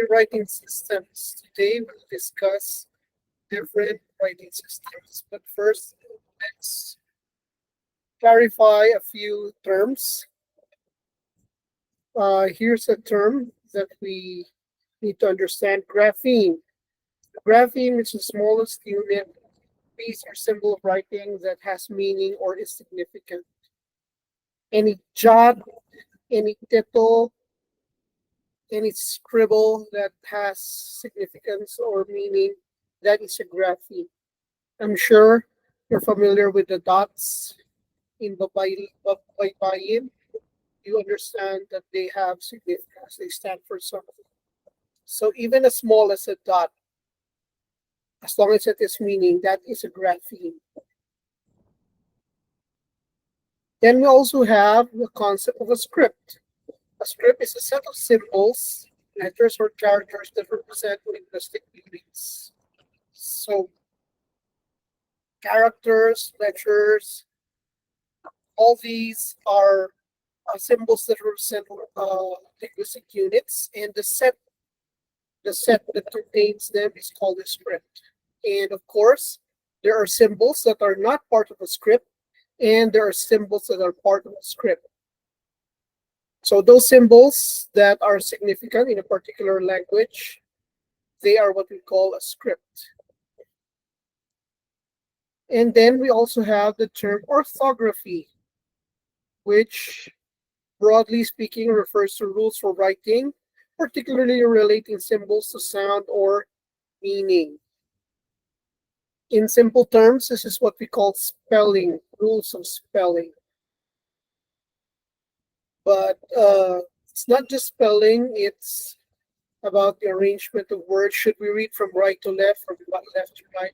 writing systems. Today we'll discuss different writing systems. But first, let's clarify a few terms. Here's a term that we need to understand: grapheme. Grapheme is the smallest unit, piece, or symbol of writing that has meaning or is significant. Any jot, any tittle, any scribble that has significance or meaning, that is a grapheme. I'm sure you're familiar with the dots in Baybayin. You understand that they have significance. They stand for something. So even as small as a dot, as long as it is meaning, that is a grapheme. Then we also have the concept of a script. A script is a set of symbols, letters, or characters that represent linguistic units. So characters, letters, all these are symbols that represent linguistic units, and the set that contains them is called a script. And of course, there are symbols that are not part of a script, and there are symbols that are part of a script. So those symbols that are significant in a particular language, they are what we call a script. And then we also have the term orthography, which broadly speaking refers to rules for writing, particularly relating symbols to sound or meaning. In simple terms, this is what we call spelling, rules of spelling. But it's not just spelling, it's about the arrangement of words. Should we read from right to left, from left to right,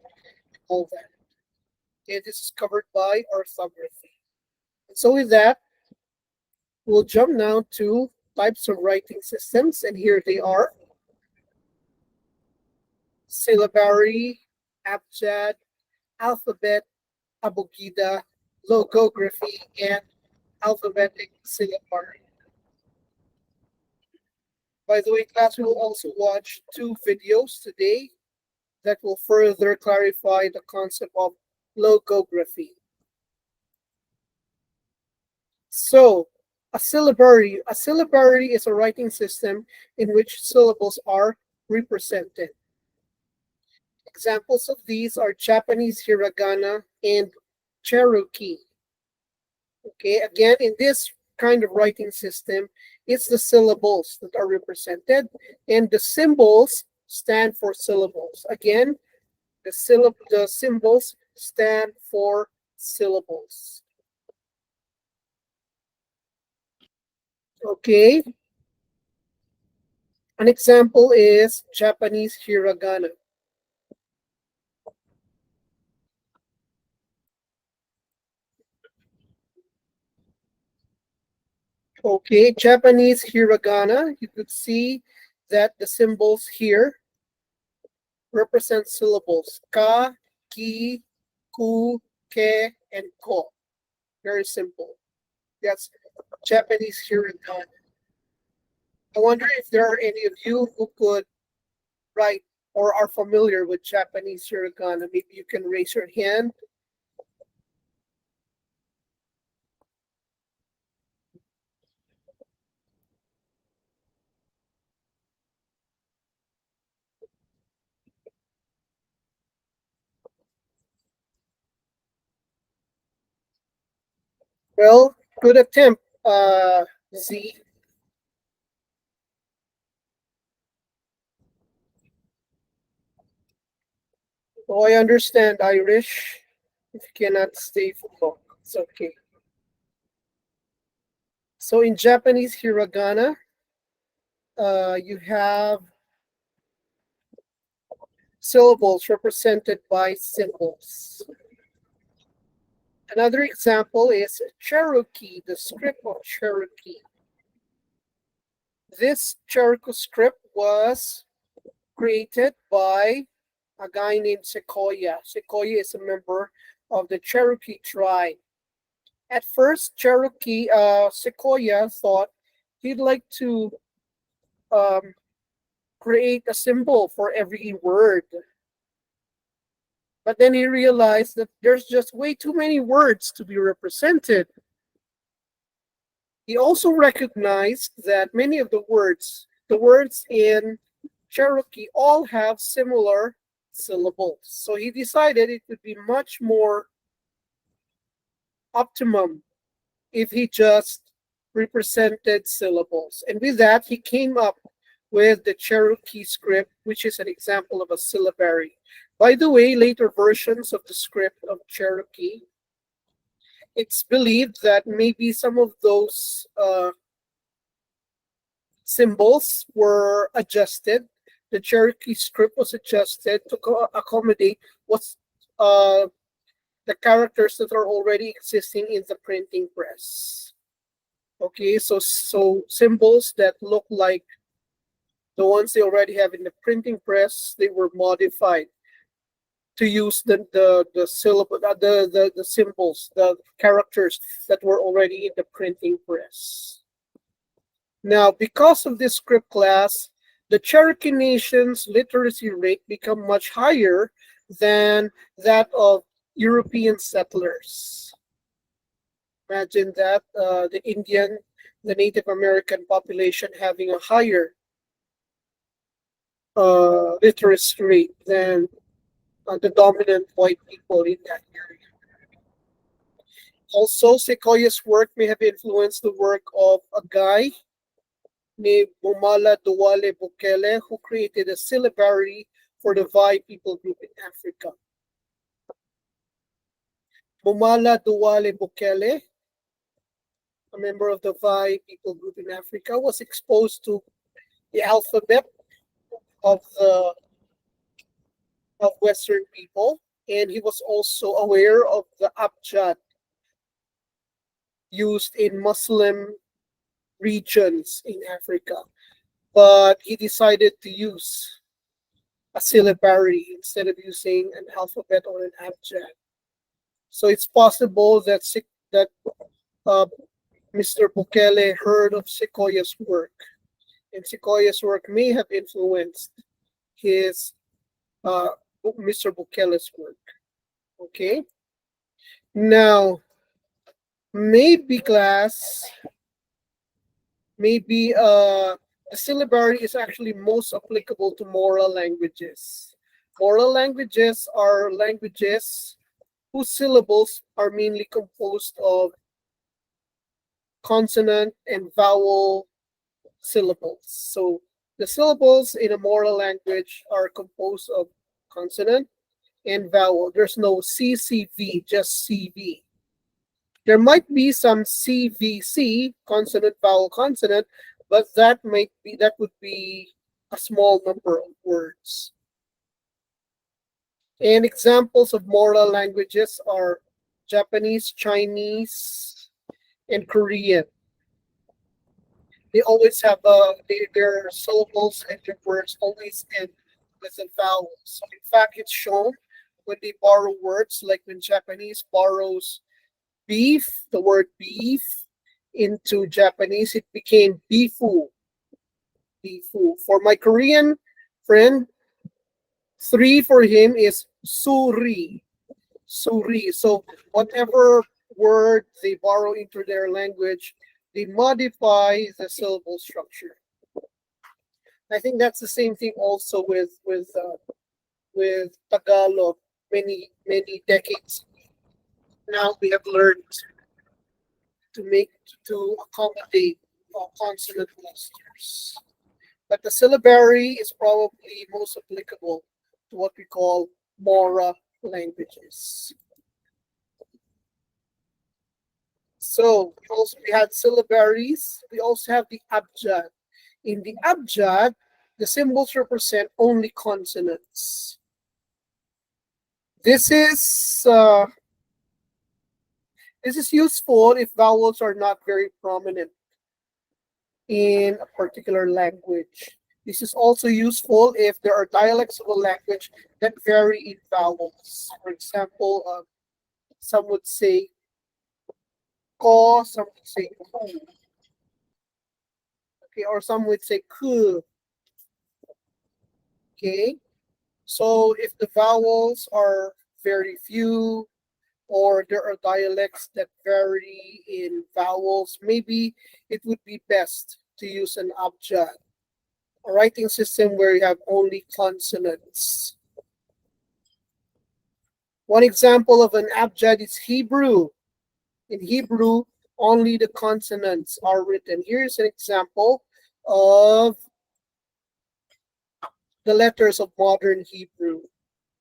all that. It is covered by orthography. And so with that, we'll jump now to types of writing systems, and here they are: Syllabary, Abjad, Alphabet, Abugida, Logography, and Alphabetic Syllabary. By the way, class, we will also watch 2 videos today that will further clarify the concept of logography. So, a syllabary is a writing system in which syllables are represented. Examples of these are Japanese hiragana and Cherokee. Okay, again, in this kind of writing system, it's the syllables that are represented, and the symbols stand for syllables. Again, the symbols stand for syllables. Okay. An example is Japanese hiragana. Okay, Japanese hiragana, you could see that the symbols here represent syllables: ka, ki, ku, ke, and ko. Very simple. That's Japanese hiragana. I wonder if there are any of you who could write or are familiar with Japanese hiragana. Maybe you can raise your hand. Well, good attempt, Z. Oh, I understand Irish. If you cannot stay for long, it's okay. So in Japanese hiragana, you have syllables represented by symbols. Another example is Cherokee, the script of Cherokee. This Cherokee script was created by a guy named Sequoia. Sequoia is a member of the Cherokee tribe. At first, Sequoia thought he'd like to create a symbol for every word. But then he realized that there's just way too many words to be represented. He also recognized that many of the words in Cherokee, all have similar syllables. So he decided it would be much more optimum if he just represented syllables. And with that, he came up with the Cherokee script, which is an example of a syllabary. By the way, later versions of the script of Cherokee, it's believed that maybe some of those symbols were adjusted. The Cherokee script was adjusted to accommodate what's the characters that are already existing in the printing press. Okay, so symbols that look like the ones they already have in the printing press, they were modified to use the syllable, the symbols, the characters that were already in the printing press. Now, because of this script class, the Cherokee Nation's literacy rate become much higher than that of European settlers. Imagine that, the Native American population having a higher literacy rate than the dominant white people in that area. Also, Sequoia's work may have influenced the work of a guy named Bumala Duwale Bukele, who created a syllabary for the Vai people group in Africa. Bumala Duwale Bukele, a member of the Vai people group in Africa, was exposed to the alphabet of Western people, and he was also aware of the Abjad used in Muslim regions in Africa, but he decided to use a syllabary instead of using an alphabet or an abjad. So it's possible that Mr. Bukele heard of Sequoia's work, and Sequoia's work may have influenced his Mr. Bukele's work. Okay. Now, maybe the syllabary is actually most applicable to Mora languages. Mora languages are languages whose syllables are mainly composed of consonant and vowel syllables. So the syllables in a Mora language are composed of consonant and vowel. There's no CCV, just CV. There might be some CVC, consonant, vowel, consonant, but that would be a small number of words. And examples of Mora languages are Japanese, Chinese, and Korean. They always have their syllables and their words always end with a vowel. So in fact, it's shown when they borrow words, like when Japanese borrows beef, the word beef, into Japanese, it became bifu. Bifu. For my Korean friend, 3 for him is suri. Suri. So whatever word they borrow into their language, they modify the syllable structure. I think that's the same thing also with Tagalog. Many decades now, we have learned to accommodate consonant clusters. But the syllabary is probably most applicable to what we call Mora languages. So we had syllabaries. We also have the Abjad. In the Abjad, the symbols represent only consonants. This is useful if vowels are not very prominent in a particular language. This is also useful if there are dialects of a language that vary in vowels. For example, some would say ko, some would say ku. Okay, or some would say ku. Okay, so if the vowels are very few, or there are dialects that vary in vowels, maybe it would be best to use an abjad, a writing system where you have only consonants. One example of an abjad is Hebrew. In Hebrew, only the consonants are written. Here's an example of the letters of modern Hebrew.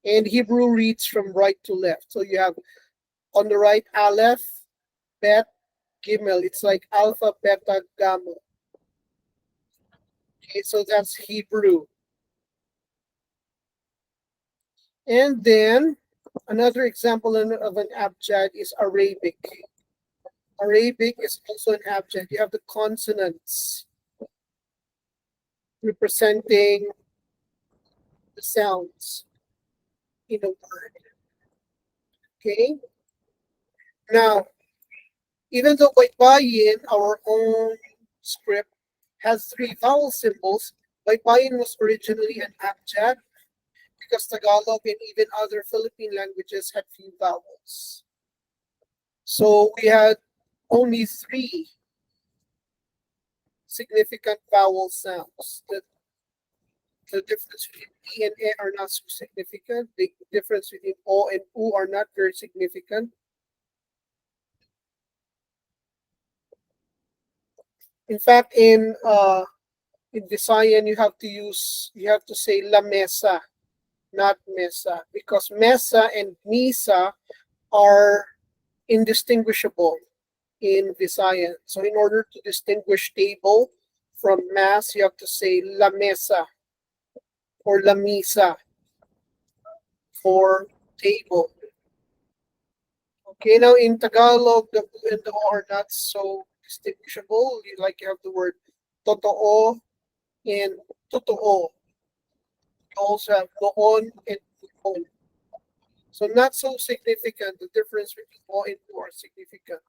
And Hebrew reads from right to left. So you have on the right Aleph, Bet, Gimel. It's like Alpha, Beta, Gamma. Okay, so that's Hebrew. And then another example of an abjad is Arabic. Arabic is also an abjad. You have the consonants representing the sounds in a word. Okay. Now, even though Baybayin, our own script, has three vowel symbols, Baybayin was originally an abjad because Tagalog and even other Philippine languages had few vowels. So we had only three significant vowel sounds. The difference between E and E are not so significant. The difference between O and U are not very significant. In fact, in Visayan, you have to say la mesa, not mesa, because mesa and misa are indistinguishable in Visayan. So in order to distinguish table from mass, you have to say la mesa or la misa for table. Okay, now in Tagalog, the U and the O are not so distinguishable. Like you have the word totoo and totoo. You also have noon and noon. So not so significant. The difference between O and U are significant,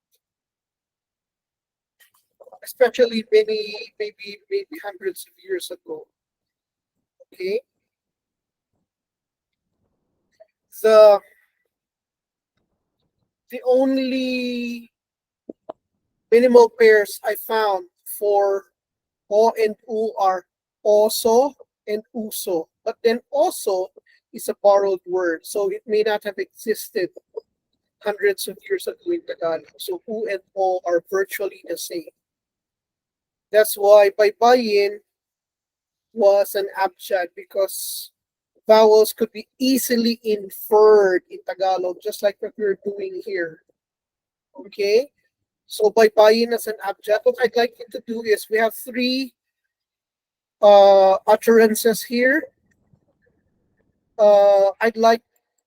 especially maybe hundreds of years ago. Okay, the the only minimal pairs I found for O and U are also and uso. But then also is a borrowed word, so it may not have existed hundreds of years ago in Tagalog. So U and O are virtually the same. That's why Baybayin was an abjad because vowels could be easily inferred in Tagalog, just like what we're doing here. Okay? So Baybayin as an abjad, what I'd like you to do is we have three utterances here. I'd like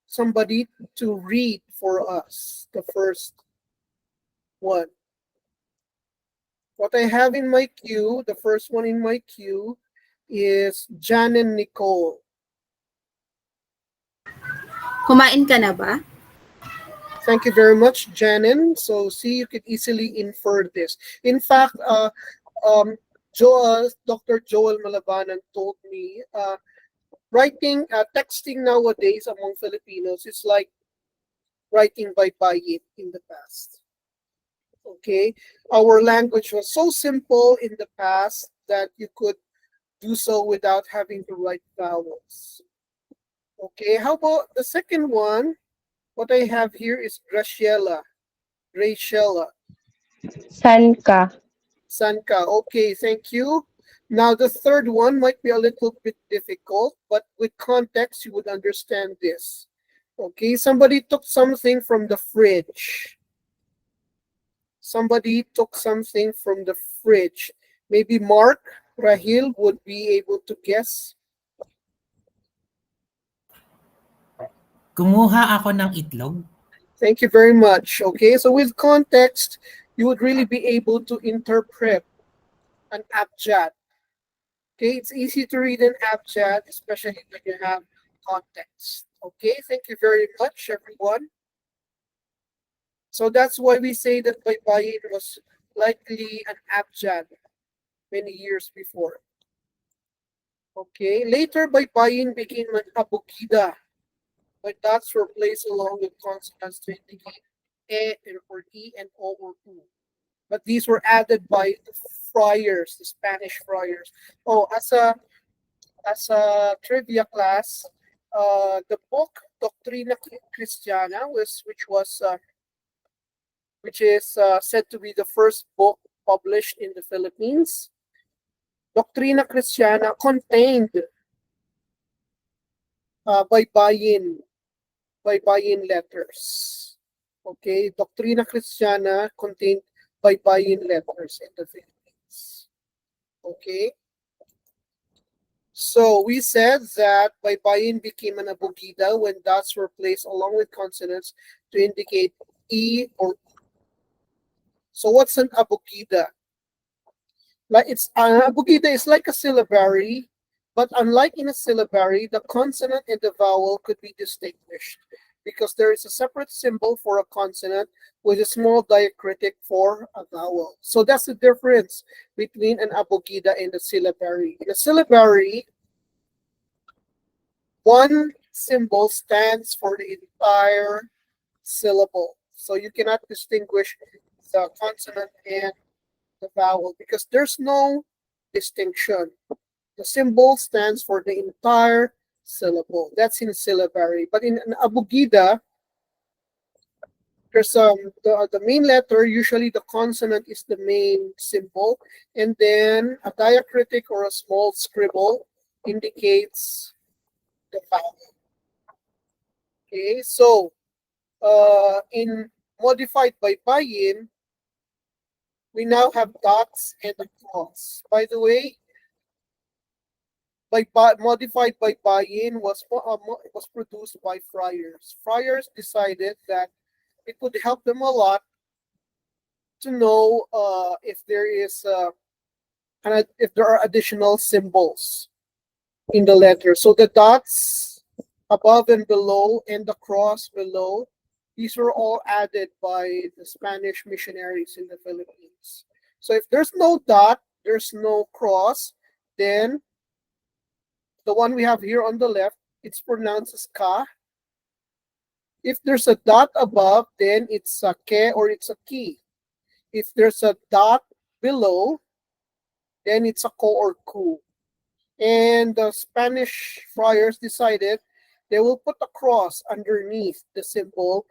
somebody to read for us the first one. What I have in my queue, the first one in my queue is Jan and Nicole. Kumain ka na ba? Thank you very much, Janin. So see, you could easily infer this. In fact, Dr. Joel Malabanan told me texting nowadays among Filipinos is like writing by bayit in the past. Okay, our language was so simple in the past that you could do so without having to write vowels. Okay, how about the second one? What I have here is Graciela, Graciela, Sanka. Sanka. Okay, thank you. Now the third one might be a little bit difficult, but with context you would understand this. Okay, somebody took something from the fridge. Somebody took something from the fridge. Maybe Mark, Rahil would be able to guess. Kumuha ako ng itlog. Thank you very much. Okay, so with context, you would really be able to interpret an abjad. Okay, it's easy to read an abjad, especially when you have context. Okay, thank you very much, everyone. So that's why we say that Baybayin was likely an abjad many years before. Okay, later baybayin became an abugida, when dots were placed along with consonants to indicate or e and o or u. But these were added by the friars, the Spanish friars. Oh, as a trivia class, the book Doctrina Christiana which is said to be the first book published in the Philippines. Doctrina Christiana contained baybayin letters. Okay, Doctrina Christiana contained baybayin letters in the Philippines. Okay, so we said that baybayin became an abugida when dots were placed along with consonants to indicate e or. So what's an abugida? Like it's Abugida is like a syllabary, but unlike in a syllabary, the consonant and the vowel could be distinguished because there is a separate symbol for a consonant with a small diacritic for a vowel. So that's the difference between an Abugida and a syllabary. In a syllabary, one symbol stands for the entire syllable. So you cannot distinguish the consonant and the vowel because there's no distinction. The symbol stands for the entire syllable. That's in syllabary. But in an abugida, there's the main letter, usually the consonant is the main symbol, and then a diacritic or a small scribble indicates the vowel. Okay, so in modified by baybayin, we now have dots and a cross. By the way, modified by baybayin was produced by friars. Friars decided that it would help them a lot to know if there are additional symbols in the letter. So the dots above and below and the cross below, these were all added by the Spanish missionaries in the Philippines. So if there's no dot, there's no cross, then the one we have here on the left, it's pronounced as ka. If there's a dot above, then it's a ke or it's a ki. If there's a dot below, then it's a ko or ku. And the Spanish friars decided they will put a cross underneath the symbol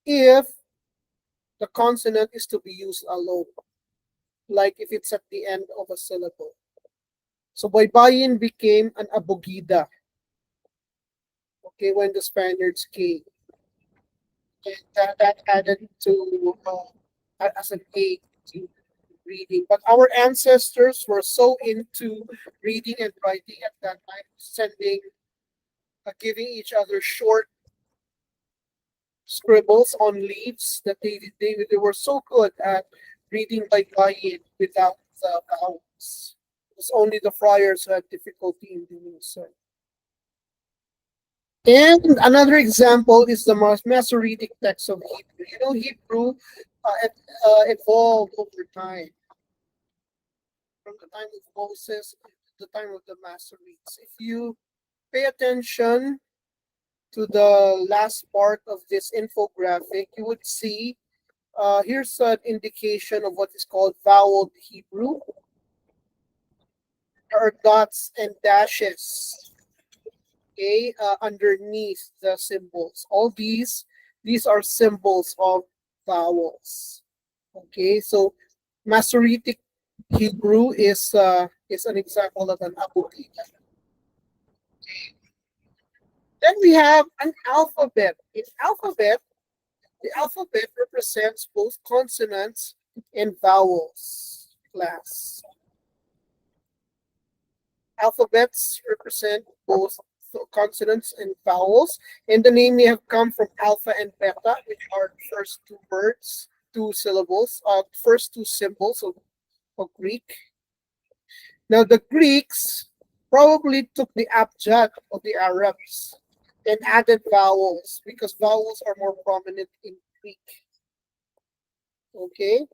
if the consonant is to be used alone, like if it's at the end of a syllable. So baybayin became an abugida, okay, when the Spaniards came. And that added to as an aid to reading. But our ancestors were so into reading and writing at that time, giving each other short scribbles on leaves that they were so good at reading by baybayin without the vowels. It was only the friars who had difficulty in doing so. And another example is the Masoretic text of Hebrew. You know, Hebrew evolved over time, from the time of Moses to the time of the Masoretes. If you pay attention to the last part of this infographic, you would see here's an indication of what is called voweled Hebrew. There are dots and dashes, okay, underneath the symbols. All these are symbols of vowels. Okay, so Masoretic Hebrew is an example of an Abugida. Then we have an alphabet. In alphabet, the alphabet represents both consonants and vowels class. Alphabets represent both consonants and vowels, and the name may have come from alpha and beta, which are the first two words, two syllables, first two symbols of Greek. Now the Greeks probably took the Abjad of the Arabs and added vowels because vowels are more prominent in Greek. Okay,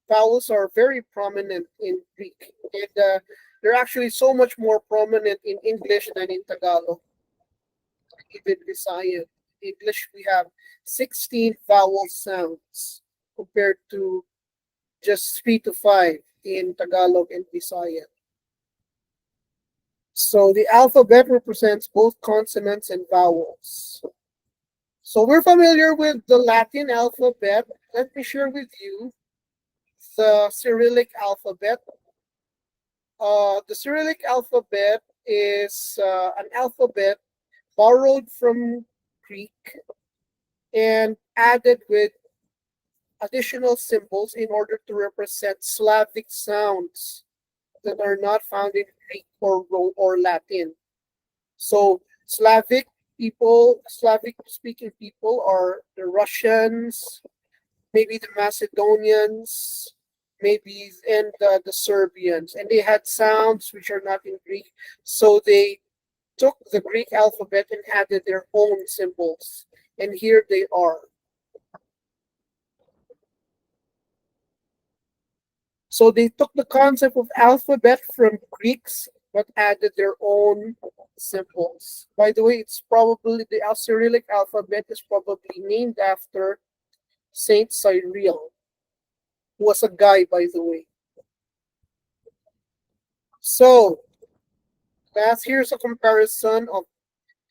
vowels are very prominent in Greek, and They're actually so much more prominent in English than in Tagalog, even Visayan. In English, we have 16 vowel sounds compared to just 3 to 5 in Tagalog and Visayan. So the alphabet represents both consonants and vowels. So we're familiar with the Latin alphabet. Let me share with you the Cyrillic alphabet. The Cyrillic alphabet is an alphabet borrowed from Greek and added with additional symbols in order to represent Slavic sounds that are not found in Greek or Latin. So Slavic people, Slavic speaking people are the Russians, maybe the Macedonians, maybe and the Serbians, and they had sounds which are not in Greek, so they took the Greek alphabet and added their own symbols, and here they are. So they took the concept of alphabet from Greeks but added their own symbols. By the way, it's probably the Cyrillic alphabet is probably named after Saint Cyril, who was a guy, by the way. So here's a comparison of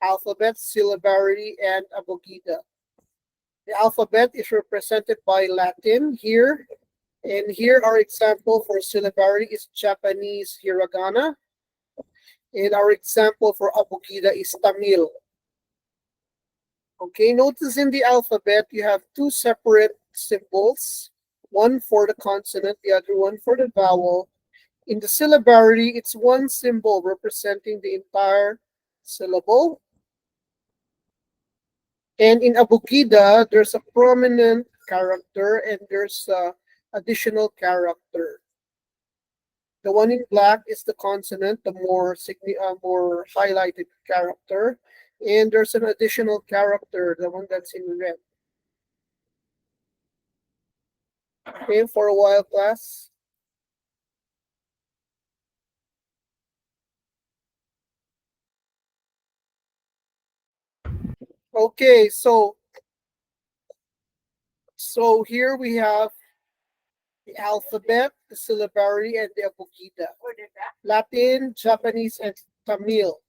alphabet, syllabary, and Abugida. The alphabet is represented by Latin here, and here our example for syllabary is Japanese hiragana, and our example for Abugida is Tamil. Okay, notice in the alphabet you have two separate symbols, one for the consonant, the other one for the vowel. In the syllabary, it's one symbol representing the entire syllable. And in Abugida, there's a prominent character and there's additional character. The one in black is the consonant, the more highlighted character, and there's an additional character, the one that's in red. Okay, for a while, class. Okay, so here we have the alphabet, the syllabary, and the Abugida. Latin, Japanese, and Tamil.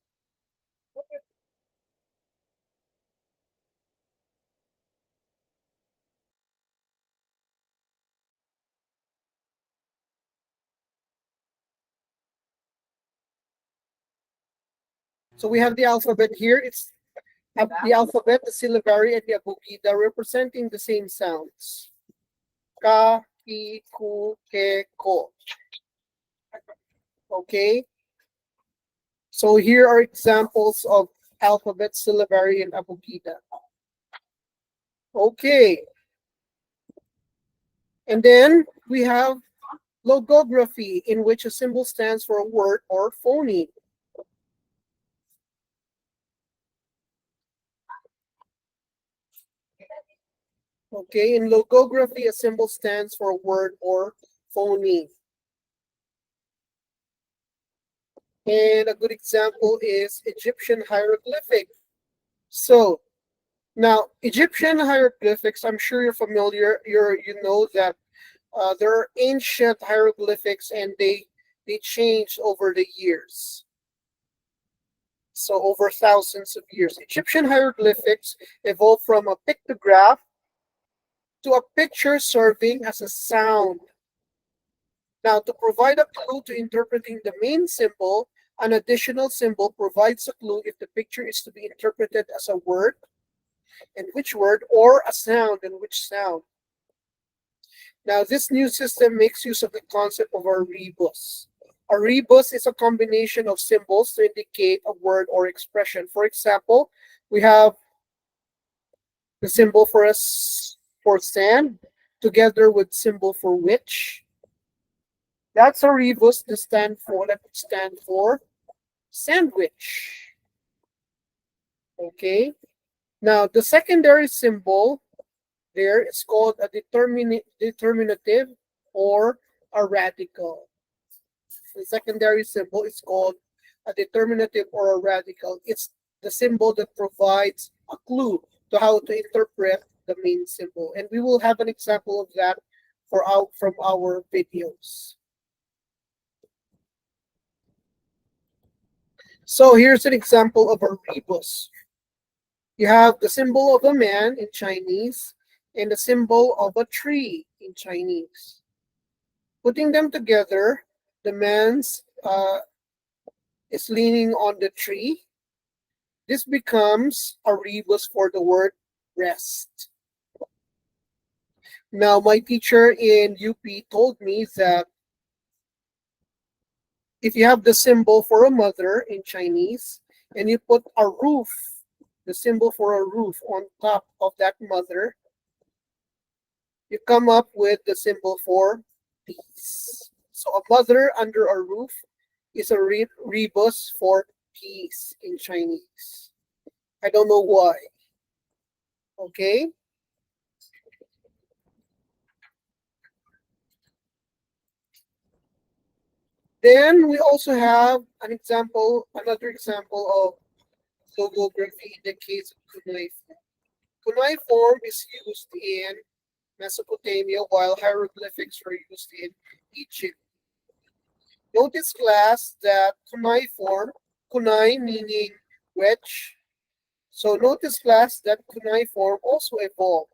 So we have the alphabet here. It's the alphabet, the syllabary, and the Abugida representing the same sounds. Ka, ki, ku, ke, ko. Okay. So here are examples of alphabet, syllabary, and Abugida. Okay. And then we have logography, in which a symbol stands for a word or phoneme. Okay, in logography, a symbol stands for a word or phoneme. And a good example is Egyptian hieroglyphic. So now Egyptian hieroglyphics, I'm sure you're familiar. You know that there are ancient hieroglyphics and they changed over the years. So over thousands of years. Egyptian hieroglyphics evolved from a pictograph to a picture serving as a sound. Now, to provide a clue to interpreting the main symbol, an additional symbol provides a clue if the picture is to be interpreted as a word, and which word, or a sound, and which sound. Now, this new system makes use of the concept of a rebus. A rebus is a combination of symbols to indicate a word or expression. For example, we have the symbol for sand together with symbol for which. That's a rebus that would stand for sandwich. Okay. Now the secondary symbol there is called a determinative or a radical. The secondary symbol is called a determinative or a radical. It's the symbol that provides a clue to how to interpret the main symbol. And we will have an example of that from our videos. So here's an example of a rebus. You have the symbol of a man in Chinese and the symbol of a tree in Chinese. Putting them together, the man's is leaning on the tree. This becomes a rebus for the word rest. Now, my teacher in UP told me that if you have the symbol for a mother in Chinese and you put a roof, the symbol for a roof on top of that mother, you come up with the symbol for peace. So a mother under a roof is a rebus for peace in Chinese. I don't know why. Okay? Then we also have another example of logography in the case of cuneiform. Cuneiform is used in Mesopotamia while hieroglyphics were used in Egypt. Notice, class, that cuneiform, kunai meaning wedge. So notice, class, that cuneiform also evolved.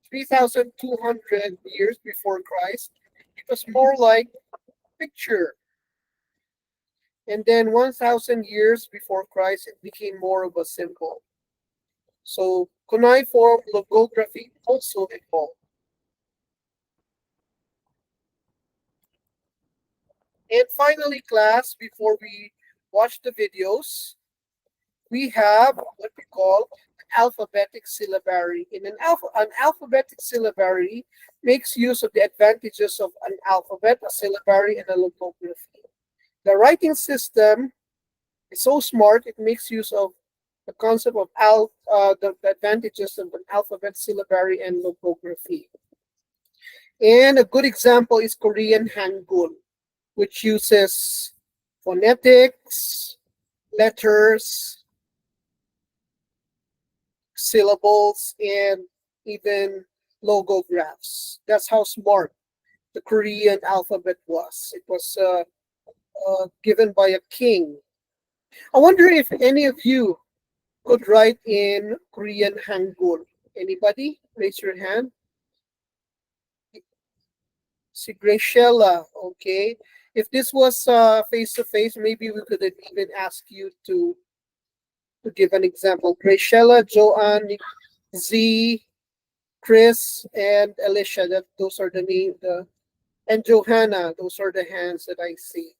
3,200 years before Christ, it was more like picture. And then 1,000 years before Christ, it became more of a symbol. So cuneiform logography also evolved. And finally, class, before we watch the videos, we have what we call an alphabetic syllabary. In an alphabetic syllabary makes use of the advantages of an alphabet, a syllabary, and a logography. The writing system is so smart, it makes use of the concept of the advantages of an alphabet, syllabary, and logography. And a good example is Korean Hangul, which uses phonetics, letters, syllables, and even logographs. That's how smart the Korean alphabet was. It was given by a king. I wonder if any of you could write in Korean Hangul. Anybody? Raise your hand. Si Graciela, okay. If this was face to face, maybe we could even ask you to give an example. Graciela, Joanne, Z, Chris, and Alicia. Those are the names. And Johanna. Those are the hands that I see.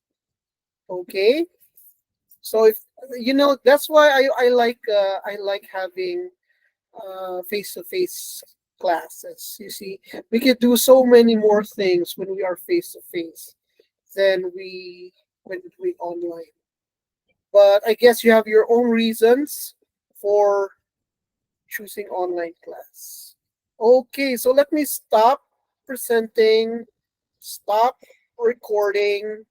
Okay. So if that's why I like having face to face classes. You see, we can do so many more things when we are face to face than when we online. But I guess you have your own reasons for choosing online class. Okay, so let me stop presenting, stop recording,